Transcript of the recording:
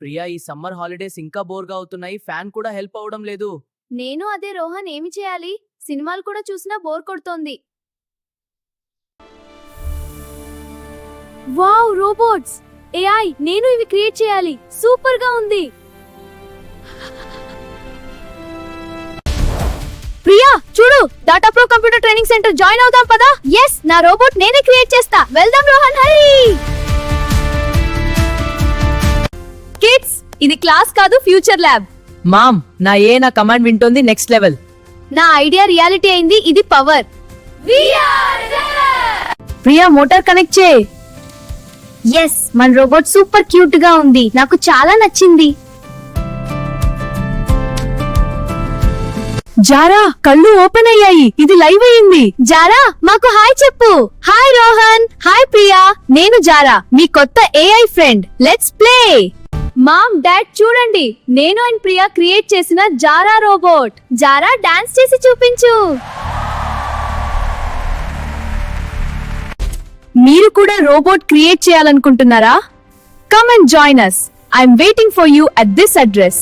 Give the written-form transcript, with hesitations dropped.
ప్రియా, ఈ summer holidays ఇంకా బోర్గా అవుతున్నాయి. ఫ్యాన్ కూడా హెల్ప్ అవడం లేదు. నేను అదే రోహన్, ఏమి చేయాలి? సినిమాలు కూడా చూసినా బోర్ కొడుతోంది. వావ్, రోబోట్స్, ఏఐ, నేను ఇవి క్రియేట్ చేయాలి. సూపర్ గా ఉంది. ప్రియా చూడు, data pro computer training centre join అవుదాం పదా. yes, నా రోబోట్ నేనే క్రియేట్ చేస్తా. వెళ్దాం రోహన్, హరి. కిడ్స్, ఇది క్లాస్ కాదు, ఫ్యూచర్ ల్యాబ్. మామ్, నా కమాండ్ వింటోంది. Next level. నా ఐడియా రియాలిటీ అయింది. ఇది పవర్. ప్రియా, మోటార్ కనెక్ట్ చే. ఎస్, మన రోబోట్ సూపర్ క్యూట్ గా ఉంది. నాకు చాలా నచ్చింది. జారా, కళ్ళు ఓపెన్ అయ్యాయి. ఇది లైవ్ అయ్యింది. జారా, మాకు హాయ్ చెప్పు. హాయ్ రోహన్. హాయ్ ప్రియా, నేను జారా, మీ కొత్త AI friend. Let's play. Mom, dad చూడండి, నేను అండ్ ప్రియా క్రియేట్ చేసిన జారా రోబోట్. జారా, డాన్స్ చేసి చూపించు. మీరు కూడా రోబోట్ క్రియేట్ చేయాలనుకుంటున్నారా? Come and join us. I'm waiting for you at this address.